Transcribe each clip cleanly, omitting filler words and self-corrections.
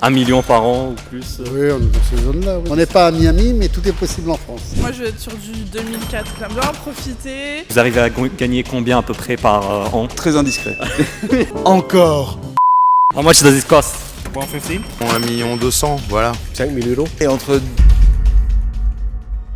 1 million par an ou plus? Oui, on est dans ces zones-là. Oui. On n'est pas à Miami, mais tout est possible en France. Moi, je vais être sur du 2004. J'aime bien en profiter. Vous arrivez à gagner combien à peu près par an? Très indiscret. Encore. How much does it cost? 150. 1,2 million, voilà. 5 000 euros. Et entre...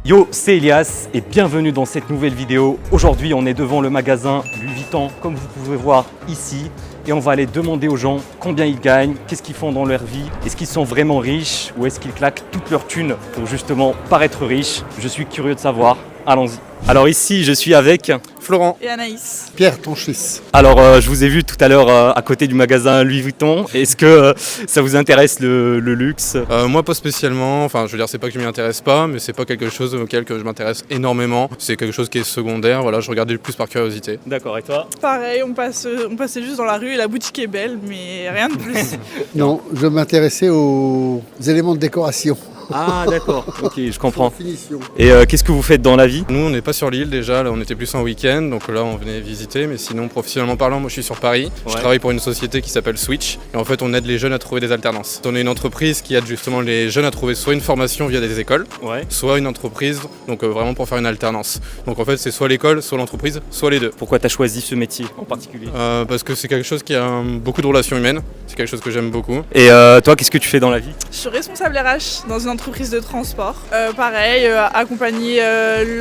Yo, c'est Elias et bienvenue dans cette nouvelle vidéo. Aujourd'hui, on est devant le magasin Louis Vuitton, comme vous pouvez voir ici. Et on va aller demander aux gens combien ils gagnent, qu'est-ce qu'ils font dans leur vie, est-ce qu'ils sont vraiment riches ou est-ce qu'ils claquent toute leur thune pour justement paraître riches. Je suis curieux de savoir, allons-y. Alors ici, je suis avec Florent. Et Anaïs. Pierre, ton fils. Alors, je vous ai vu tout à l'heure à côté du magasin Louis Vuitton. Est-ce que ça vous intéresse le luxe? Moi pas spécialement, enfin je veux dire c'est pas que je m'y intéresse pas, mais c'est pas quelque chose auquel que je m'intéresse énormément, c'est quelque chose qui est secondaire, voilà, je regardais le plus par curiosité. D'accord, et toi? Pareil, on passait juste dans la rue et la boutique est belle, mais rien de plus. Non, je m'intéressais aux éléments de décoration. Ah d'accord, ok, je comprends. Finition. Et qu'est-ce que vous faites dans la vie? Nous on n'est pas sur l'île déjà, là on était plus en week-end, donc là on venait visiter, mais sinon professionnellement parlant, moi je suis sur Paris, je travaille pour une société qui s'appelle Switch, et en fait on aide les jeunes à trouver des alternances. On est une entreprise qui aide justement les jeunes à trouver soit une formation via des écoles, Ouais. soit une entreprise, donc vraiment pour faire une alternance. Donc en fait c'est soit l'école, soit l'entreprise, soit les deux. Pourquoi tu as choisi ce métier en particulier? Parce que c'est quelque chose qui a beaucoup de relations humaines, c'est quelque chose que j'aime beaucoup. Et toi, qu'est-ce que tu fais dans la vie? Je suis responsable RH dans une entreprise de transport. Pareil, accompagner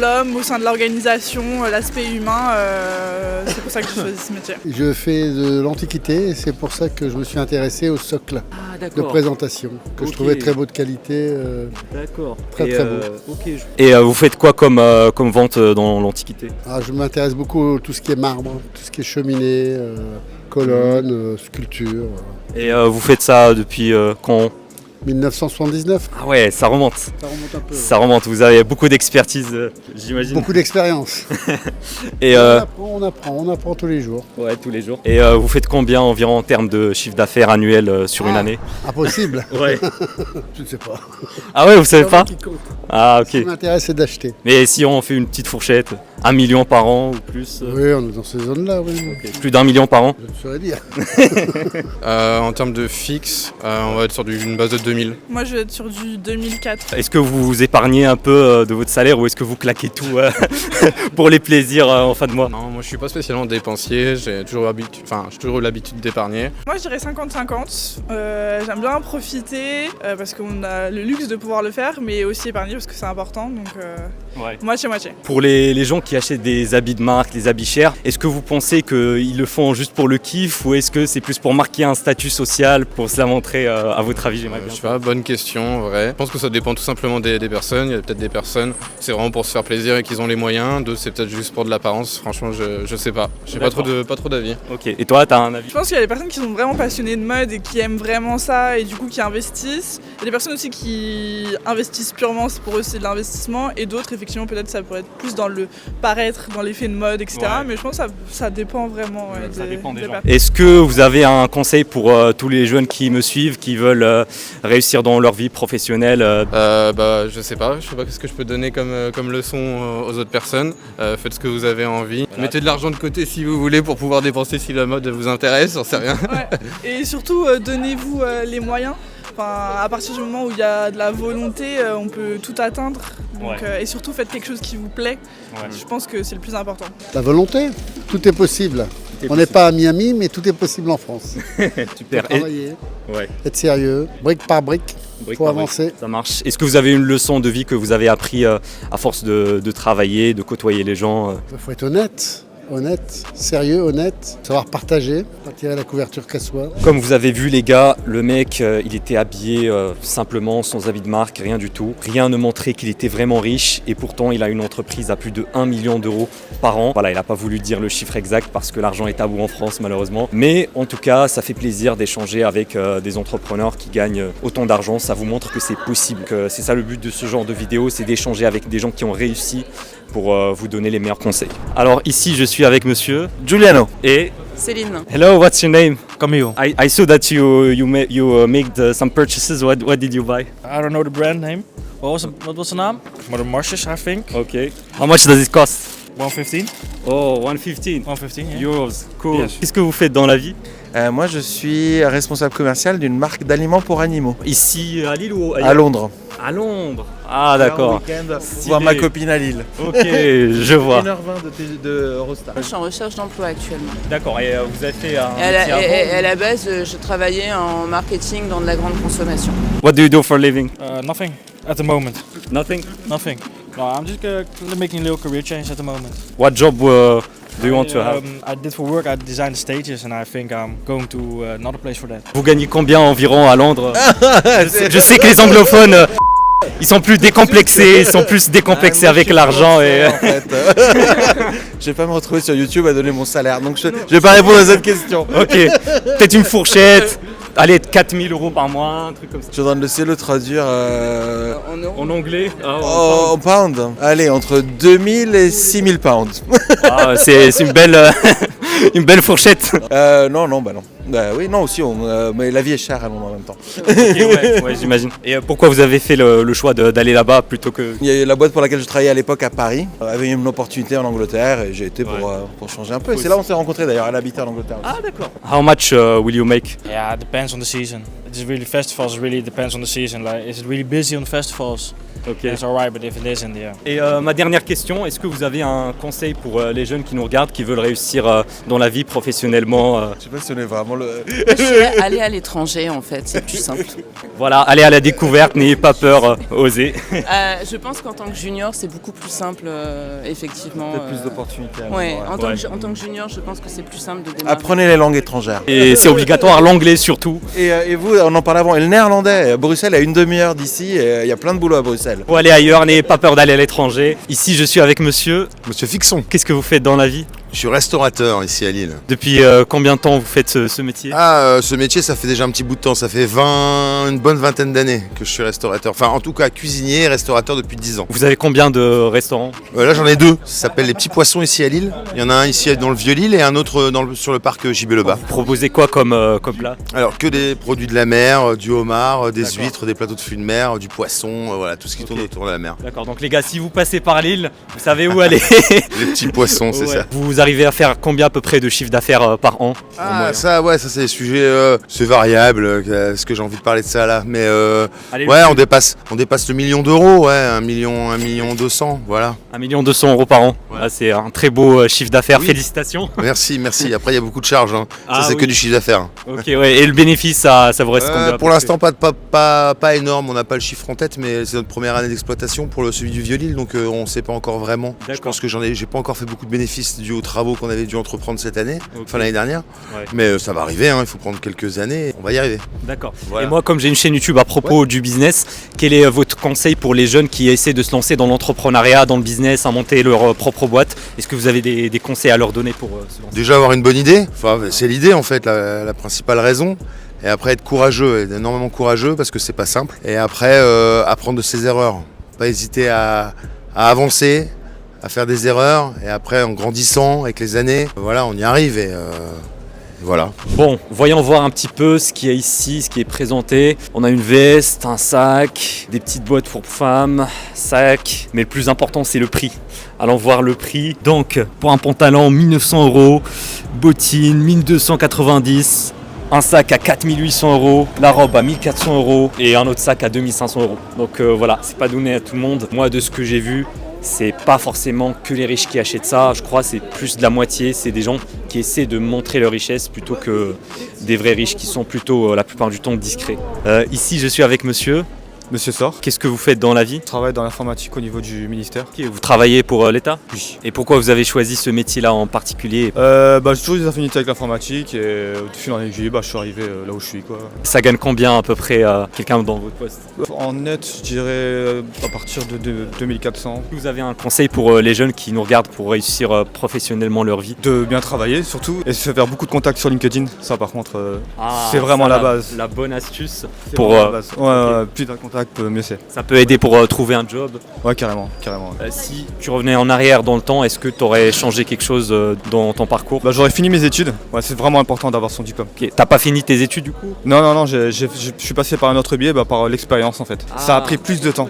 l'homme au sein de l'organisation, l'aspect humain, c'est pour ça que j'ai choisi ce métier. Je fais de l'antiquité et c'est pour ça que je me suis intéressé au socle Ah de présentation, que je trouvais très beau de qualité. D'accord. Très, très beau. Et vous faites quoi comme vente dans l'Antiquité? Je m'intéresse beaucoup à tout ce qui est marbre, tout ce qui est cheminée, colonnes, sculpture. Et vous faites ça depuis quand? 1979, Ah ouais, ça remonte. ça remonte un peu. Ça remonte, vous avez beaucoup d'expertise, j'imagine. Beaucoup d'expérience. Et on apprend tous les jours. ouais, tous les jours. Et vous faites combien environ en termes de chiffre d'affaires annuel sur une année? Impossible. Ouais. Je ne sais pas. Ah ouais, vous savez C'est pas? moi qui compte. Ah Ce qui ok. m'intéresse, c'est d'acheter. Mais si on fait une petite fourchette, 1 million par an ou plus? Oui, on est dans ces zones-là, oui. Ok. Plus d'1 million par an? Je ne saurais dire. En termes de fixe, on va être sur une base de 2000. Moi, je vais être sur du 2004. Est-ce que vous épargnez un peu de votre salaire ou est-ce que vous claquez tout pour les plaisirs en fin de mois? Non, moi je suis pas spécialement dépensier, j'ai toujours eu l'habitude d'épargner. Moi, je dirais 50-50. J'aime bien en profiter parce qu'on a le luxe de pouvoir le faire, mais aussi épargner parce que c'est important. Donc, Ouais. moitié-moitié. Pour les gens qui achètent des habits de marque, des habits chers, est-ce que vous pensez qu'ils le font juste pour le kiff ou est-ce que c'est plus pour marquer un statut social, pour se la montrer à votre avis? J'aimerais bien. Je sais pas, bonne question, en vrai. Je pense que ça dépend tout simplement des personnes. Il y a peut-être des personnes, c'est vraiment pour se faire plaisir et qu'ils ont les moyens. D'autres, c'est peut-être juste pour de l'apparence. Franchement, je sais pas. J'ai pas trop d'avis. Ok, et toi, t'as un avis? Je pense qu'il y a des personnes qui sont vraiment passionnées de mode et qui aiment vraiment ça et du coup qui investissent. Il y a des personnes aussi qui investissent purement, pour eux c'est de l'investissement, et d'autres effectivement peut-être ça pourrait être plus dans le paraître, dans l'effet de mode, etc. Ouais. Mais je pense que ça dépend vraiment. Ça dépend des gens. personnes. Est-ce que vous avez un conseil pour tous les jeunes qui me suivent, qui veulent réussir dans leur vie professionnelle? Je sais pas ce que je peux donner comme leçon aux autres personnes. Faites ce que vous avez envie. Voilà. Mettez de l'argent de côté si vous voulez pour pouvoir dépenser si la mode vous intéresse, j'en sais rien. Ouais. Et surtout, donnez-vous les moyens. Enfin, à partir du moment où il y a de la volonté, on peut tout atteindre. Donc, et surtout, faites quelque chose qui vous plaît. Je pense que c'est le plus important. La volonté, tout est possible. On n'est pas à Miami, mais tout est possible en France. Super. Faut travailler, Ouais. être sérieux, brique par brique, Brique faut par brique. avancer. Ça marche. Est-ce que vous avez une leçon de vie que vous avez appris à force de travailler, de côtoyer les gens? Il faut être honnête, sérieux, honnête, savoir partager, pas tirer la couverture qu'à soi. Comme vous avez vu les gars, le mec il était habillé simplement sans habit de marque, rien du tout. Rien ne montrait qu'il était vraiment riche et pourtant il a une entreprise à plus de 1 million d'euros par an. Voilà, il n'a pas voulu dire le chiffre exact parce que l'argent est tabou en France malheureusement. Mais en tout cas, ça fait plaisir d'échanger avec des entrepreneurs qui gagnent autant d'argent. Ça vous montre que c'est possible. Que c'est ça le but de ce genre de vidéo, c'est d'échanger avec des gens qui ont réussi pour vous donner les meilleurs conseils. Alors ici, je suis avec monsieur Giuliano. et Céline. hello, what's your name? Camille. I saw that you made some purchases. What did you buy? I don't know the brand name. What was the name? Mother Marshes, I think. Okay. How much does it cost? 115. Oh, 115 115, yeah. euros. Cool. Yes. Qu'est-ce que vous faites dans la vie? Moi, je suis responsable commercial d'une marque d'aliments pour animaux. Ici à Lille ou ailleurs? À Londres. À Londres. Ah d'accord. Voir ma copine à Lille. Ok, je vois. 1h20 de Eurostar. Je suis en recherche d'emploi actuellement. D'accord, et vous avez fait un Et métier à la base, je travaillais en marketing dans de la grande consommation. What do you do for a living? Nothing at the moment. Nothing. Nothing. No, I'm just making a little career change at the moment. What job do you want to have? I did for work, I designed stages and I think I'm going to another place for that. Vous gagnez combien environ à Londres? Je sais que les anglophones, ils sont plus décomplexés, avec l'argent et... En fait, je vais pas me retrouver sur YouTube à donner mon salaire, donc je vais pas répondre à cette question. Ok, peut-être une fourchette, allez, 4 000 € par mois, un truc comme ça. Je suis en train de essayer de le traduire En anglais? en pounds. Allez, entre 2000 et 6000 pounds. Ah, c'est une belle, une belle fourchette. Non. Oui, non, aussi, mais la vie est chère à Londres en même temps. Ok, ouais, j'imagine. Et pourquoi vous avez fait le choix d'aller là-bas plutôt que... Il y a la boîte pour laquelle je travaillais à l'époque à Paris avait une opportunité en Angleterre et j'ai été pour changer un peu. Et c'est là où on s'est rencontrés d'ailleurs, elle habitait en Angleterre aussi. Ah d'accord. How much will you make? Yeah, it depends on the season. It's really festivals really depends on the season. Like, is it really busy on the festivals? Okay. It's alright, but if it isn't, yeah. Et ma dernière question, est-ce que vous avez un conseil pour les jeunes qui nous regardent, qui veulent réussir dans la vie professionnellement Je sais pas si on est vraiment le... Aller à l'étranger en fait, c'est plus simple. Voilà, allez à la découverte, n'ayez pas peur, osez. Je pense qu'en tant que junior, c'est beaucoup plus simple, effectivement. Peut-être plus d'opportunités. Ouais, en tant que junior, je pense que c'est plus simple de démarrer. Apprenez les langues étrangères. Et c'est obligatoire, l'anglais surtout. Et vous, on en parlait avant, et le néerlandais, Bruxelles est à une demi-heure d'ici, et il y a plein de boulot à Bruxelles. Faut aller ailleurs, n'ayez pas peur d'aller à l'étranger. Ici, je suis avec monsieur. Monsieur Fixon. Qu'est-ce que vous faites dans la vie? Je suis restaurateur ici à Lille. Depuis combien de temps vous faites ce métier? Ce métier, ça fait déjà un petit bout de temps. Ça fait une bonne vingtaine d'années que je suis restaurateur. Enfin, en tout cas, cuisinier et restaurateur depuis 10 ans. Vous avez combien de restaurants? Là, j'en ai deux. Ça s'appelle les Petits Poissons ici à Lille. Il y en a un ici dans le Vieux-Lille et un autre sur le parc Gibet-le-Bas. Vous proposez quoi comme plat? Alors, que des produits de la mer, du homard, des huîtres, des plateaux de fruits de mer, du poisson, voilà, tout ce qui tourne autour de la mer. D'accord, donc les gars, si vous passez par Lille, vous savez où aller. Les petits poissons, c'est ça. Vous arrivez à faire combien à peu près de chiffre d'affaires par an? Ça c'est des sujets, c'est variable, est-ce que j'ai envie de parler de ça là, mais on dépasse le million d'euros, 1 million 200, voilà. 1 200 000 € par an, c'est un très beau chiffre d'affaires, félicitations. Merci, après il y a beaucoup de charges, ça c'est que du chiffre d'affaires. Ok, ouais. Et le bénéfice, ça vous reste combien? Pour l'instant pas énorme, on n'a pas le chiffre en tête, mais c'est notre première année d'exploitation pour celui du Vieux-Lille, donc on ne sait pas encore vraiment. Je pense que j'ai pas encore fait beaucoup de bénéfices dus aux travaux qu'on avait dû entreprendre cette année, l'année dernière, mais ça va arriver, il faut prendre quelques années, on va y arriver. D'accord. Voilà. Et moi, comme j'ai une chaîne YouTube à propos du business, quel est votre conseil pour les jeunes qui essaient de se lancer dans l'entrepreneuriat, dans le business, à monter leur propre boîte? Est-ce que vous avez des conseils à leur donner pour se lancer? Déjà avoir une bonne idée, c'est l'idée en fait, la principale raison. Et après être courageux, être énormément courageux parce que c'est pas simple. Et après apprendre de ses erreurs, pas hésiter à avancer, à faire des erreurs, et après en grandissant avec les années, voilà, on y arrive et voilà. Bon, voyons voir un petit peu ce qu'il y a ici, ce qui est présenté. On a une veste, un sac, des petites boîtes pour femmes, sac, mais le plus important c'est le prix. Allons voir le prix. Donc pour un pantalon 1 900 €, bottines 1 290 €. Un sac à 4 800 €, la robe à 1 400 € et un autre sac à 2 500 €. Donc voilà, c'est pas donné à tout le monde. Moi, de ce que j'ai vu, c'est pas forcément que les riches qui achètent ça. Je crois que c'est plus de la moitié. C'est des gens qui essaient de montrer leur richesse plutôt que des vrais riches qui sont plutôt la plupart du temps discrets. Ici, je suis avec monsieur. Monsieur Sor. Qu'est-ce que vous faites dans la vie? Je travaille dans l'informatique au niveau du ministère. Vous travaillez pour l'État? Oui. Et pourquoi vous avez choisi ce métier-là en particulier? J'ai toujours eu des affinités avec l'informatique et au fil en aiguille, je suis arrivé là où je suis, quoi. Ça gagne combien à peu près quelqu'un dans votre poste? En net, je dirais à partir de 2400. Vous avez un conseil pour les jeunes qui nous regardent pour réussir professionnellement leur vie? De bien travailler surtout et se faire beaucoup de contacts sur LinkedIn. Ça par contre, c'est vraiment la base. La bonne astuce pour la base. Plus d'un contact mieux c'est. Ça peut aider pour trouver un job. Ouais, carrément. Si tu revenais en arrière dans le temps, est-ce que tu aurais changé quelque chose dans ton parcours? Bah, j'aurais fini mes études. Ouais, c'est vraiment important d'avoir son diplôme. Ok. T'as pas fini tes études du coup? Non, je suis passé par un autre biais, par l'expérience en fait. Ça a pris plus de temps.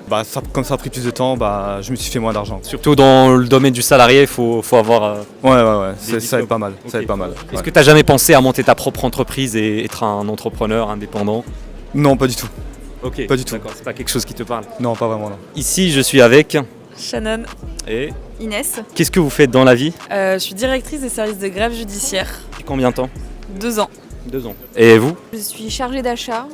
Comme ça a pris plus de temps, je me suis fait moins d'argent. Surtout dans le domaine du salarié, il faut avoir... Ouais, ça aide pas mal. Okay. Ça aide pas mal. Est-ce que tu as jamais pensé à monter ta propre entreprise et être un entrepreneur indépendant? Non, pas du tout. Ok, pas du tout. D'accord, c'est pas quelque chose qui te parle? Non, pas vraiment, non. Ici, je suis avec... Shannon. Et Inès. Qu'est-ce que vous faites dans la vie? Je suis directrice des services de greffe judiciaire. Depuis combien de temps? 2 ans. 2 ans. Et vous? Je suis chargée d'achat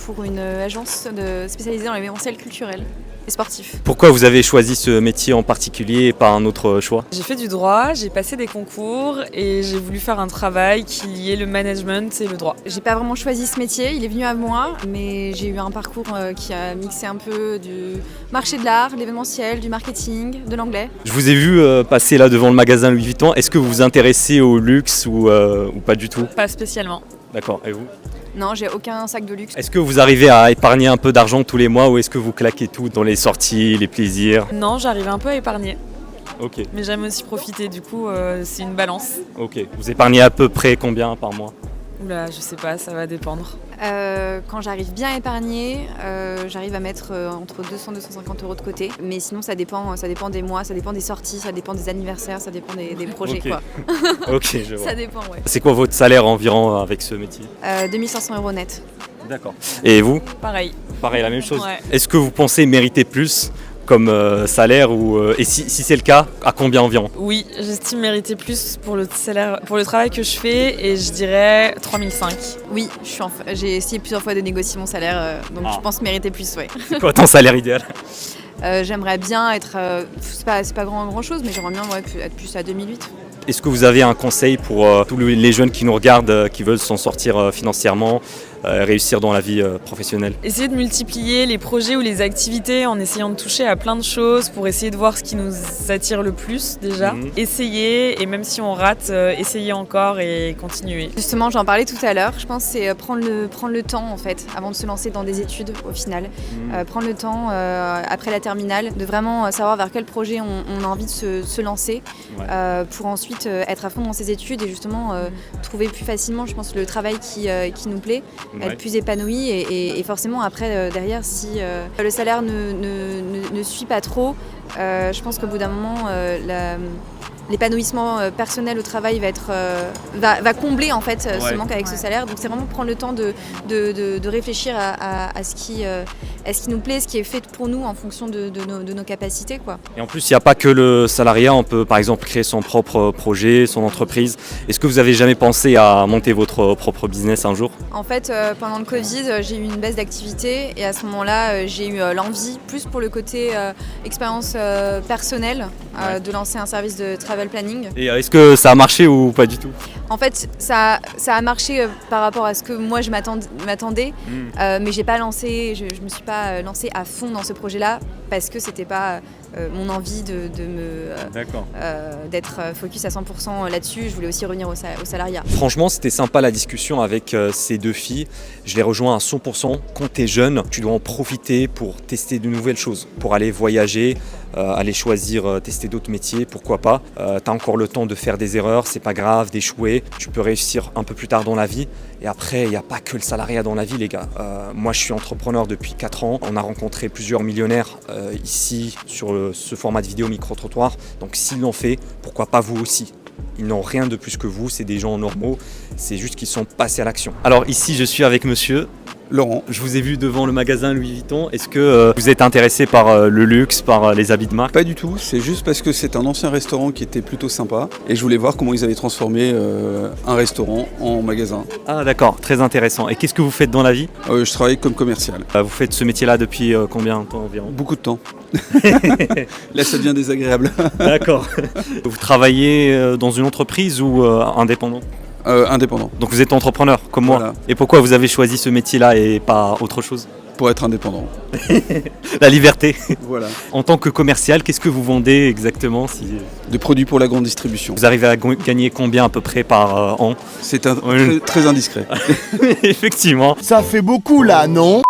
pour une agence spécialisée dans l'événementiel culturel et sportif. Pourquoi vous avez choisi ce métier en particulier et pas un autre choix? J'ai fait du droit, j'ai passé des concours et j'ai voulu faire un travail qui liait le management et le droit. J'ai pas vraiment choisi ce métier, il est venu à moi, mais j'ai eu un parcours qui a mixé un peu du marché de l'art, l'événementiel, du marketing, de l'anglais. Je vous ai vu passer là devant le magasin Louis Vuitton. Est-ce que vous vous intéressez au luxe ou pas du tout? Pas spécialement. D'accord, et vous? Non, j'ai aucun sac de luxe. Est-ce que vous arrivez à épargner un peu d'argent tous les mois ou est-ce que vous claquez tout dans les sorties, les plaisirs? Non, j'arrive un peu à épargner. Ok. Mais j'aime aussi profiter, du coup c'est une balance. Ok. Vous épargnez à peu près combien par mois? Oula, je sais pas, ça va dépendre. Quand j'arrive bien à épargner, j'arrive à mettre entre 200 et 250 euros de côté. Mais sinon, ça dépend des mois, ça dépend des sorties, ça dépend des anniversaires, ça dépend des projets. Okay. Quoi. Ok, je vois. Ça dépend, ouais. C'est quoi votre salaire environ avec ce métier? 2500 euros net. D'accord. Et vous? Pareil. Pareil, la même chose. Ouais. Est-ce que vous pensez mériter plus comme salaire et si c'est le cas, à combien environ? Oui, j'estime mériter plus pour le salaire, pour le travail que je fais et je dirais 3005. Oui, j'ai essayé plusieurs fois de négocier mon salaire, donc je pense mériter plus, ouais. C'est quoi ton salaire idéal? J'aimerais bien être, c'est pas grand chose, mais j'aimerais bien être plus à 2008. Est-ce que vous avez un conseil pour tous les jeunes qui nous regardent, qui veulent s'en sortir financièrement, réussir dans la vie professionnelle? Essayer de multiplier les projets ou les activités en essayant de toucher à plein de choses pour essayer de voir ce qui nous attire le plus déjà. Essayer et même si on rate, essayer encore et continuer. Justement, j'en parlais tout à l'heure, je pense que c'est prendre le temps en fait, avant de se lancer dans des études au final. Prendre le temps après la terminale, de vraiment savoir vers quel projet on a envie de se lancer pour ensuite être à fond dans ses études et justement trouver plus facilement, je pense, le travail qui nous plaît, être plus épanoui et forcément après derrière si le salaire ne suit pas trop, je pense qu'au bout d'un moment l'épanouissement personnel au travail va combler en fait ce manque avec ce salaire. Donc c'est vraiment prendre le temps de réfléchir à ce qui nous plaît, ce qui est fait pour nous en fonction de nos capacités, quoi. Et en plus, il n'y a pas que le salariat, on peut par exemple créer son propre projet, son entreprise. Est-ce que vous avez jamais pensé à monter votre propre business un jour? En fait, pendant le Covid, j'ai eu une baisse d'activité et à ce moment-là, j'ai eu l'envie, plus pour le côté expérience personnelle, de lancer un service de travel planning. Et est-ce que ça a marché ou pas du tout? En fait, ça a marché par rapport à ce que moi je m'attendais, mais je me suis pas lancée à fond dans ce projet-là parce que c'était pas mon envie d'être focus à 100% là-dessus. Je voulais aussi revenir au salariat. Franchement, c'était sympa la discussion avec ces deux filles. Je les rejoins à 100%. Quand tu es jeune, tu dois en profiter pour tester de nouvelles choses, pour aller voyager, aller choisir, tester d'autres métiers, pourquoi pas. Tu as encore le temps de faire des erreurs, c'est pas grave, d'échouer. Tu peux réussir un peu plus tard dans la vie. Et après, il n'y a pas que le salariat dans la vie, les gars. Moi, je suis entrepreneur depuis 4 ans. On a rencontré plusieurs millionnaires ici sur ce format de vidéo micro-trottoir. Donc s'ils l'ont fait, pourquoi pas vous aussi? Ils n'ont rien de plus que vous, c'est des gens normaux. C'est juste qu'ils sont passés à l'action. Alors ici, je suis avec monsieur Laurent. Je vous ai vu devant le magasin Louis Vuitton. Est-ce que vous êtes intéressé par le luxe, par les habits de marque? Pas du tout, c'est juste parce que c'est un ancien restaurant qui était plutôt sympa et je voulais voir comment ils avaient transformé un restaurant en magasin. Ah d'accord, très intéressant. Et qu'est-ce que vous faites dans la vie? Je travaille comme commercial. Vous faites ce métier-là depuis combien de temps environ? Beaucoup de temps. Là ça devient désagréable. D'accord. Vous travaillez dans une entreprise ou indépendant? Indépendant. Donc vous êtes entrepreneur comme moi. Voilà. Et pourquoi vous avez choisi ce métier-là et pas autre chose? Pour être indépendant. La liberté. Voilà. En tant que commercial, qu'est-ce que vous vendez exactement Des produits pour la grande distribution. Vous arrivez à gagner combien à peu près par an? C'est très indiscret. Effectivement. Ça fait beaucoup là, non?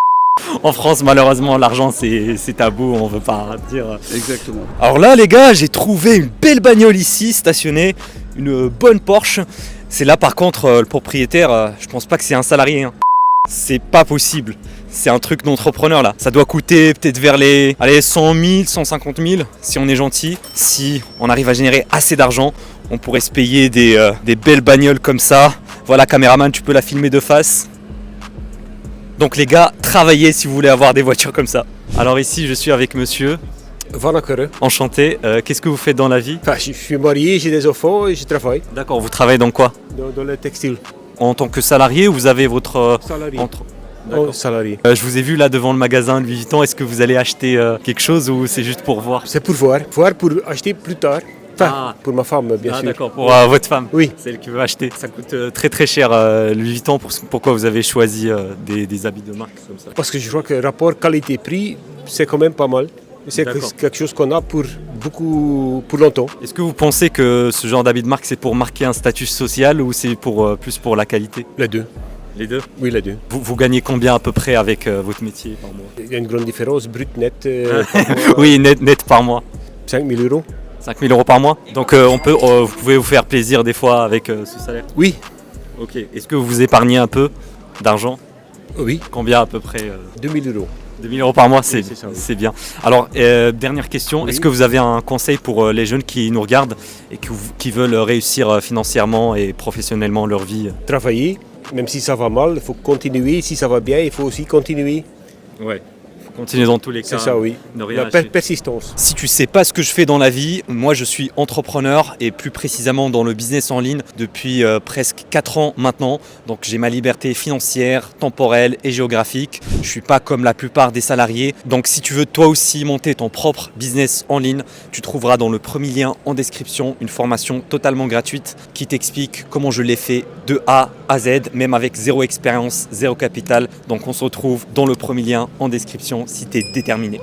En France, malheureusement, l'argent c'est tabou, on veut pas dire. Exactement. Alors là, les gars, j'ai trouvé une belle bagnole ici, stationnée, une bonne Porsche. C'est là, par contre, le propriétaire, je pense pas que c'est un salarié. Hein. C'est pas possible. C'est un truc d'entrepreneur là. Ça doit coûter peut-être vers les 100 000, 150 000 si on est gentil. Si on arrive à générer assez d'argent, on pourrait se payer des belles bagnoles comme ça. Voilà, caméraman, tu peux la filmer de face. Donc les gars, travaillez si vous voulez avoir des voitures comme ça. Alors ici, je suis avec monsieur. Van Ackeren. Enchanté. Qu'est-ce que vous faites dans la vie? Enfin, je suis marié, j'ai des enfants et je travaille. D'accord, vous travaillez dans quoi? Dans le textile. En tant que salarié ou vous avez votre... Salarié. Salarié. Je vous ai vu là devant le magasin Louis Vuitton. Est-ce que vous allez acheter quelque chose ou c'est juste pour voir? C'est pour voir. Voir pour acheter plus tard. Enfin, pour ma femme, bien sûr. D'accord, pour votre femme. Oui. Celle qui veut acheter. Ça coûte très très cher Louis Vuitton. Pourquoi vous avez choisi des habits de marque comme ça? Parce que je crois que le rapport qualité-prix, c'est quand même pas mal. C'est quelque chose qu'on a pour longtemps. Est-ce que vous pensez que ce genre d'habit de marque, c'est pour marquer un statut social ou c'est plus pour la qualité? Les deux. Les deux? Oui, les deux. Vous gagnez combien à peu près avec votre métier par mois? Il y a une grande différence, brut, net. Oui, net par mois. 5 000 euros. 5 000 euros par mois? Donc vous pouvez vous faire plaisir des fois avec ce salaire? Oui. Ok. Est-ce que vous épargnez un peu d'argent? Oui. Combien à peu près? 2 000 euros. 2 000 euros par mois, oui, c'est bien. Alors, dernière question, est-ce que vous avez un conseil pour les jeunes qui nous regardent et qui veulent réussir financièrement et professionnellement leur vie? Travailler, même si ça va mal, il faut continuer. Si ça va bien, il faut aussi continuer. Ouais. Continuer dans tous les cas. C'est ça, oui. La persistance. Si tu sais pas ce que je fais dans la vie, moi je suis entrepreneur et plus précisément dans le business en ligne depuis presque 4 ans maintenant. Donc j'ai ma liberté financière, temporelle et géographique. Je suis pas comme la plupart des salariés. Donc si tu veux toi aussi monter ton propre business en ligne, tu trouveras dans le premier lien en description une formation totalement gratuite qui t'explique comment je l'ai fait de A à Z, même avec zéro expérience, zéro capital. Donc on se retrouve dans le premier lien en description si tu es déterminé.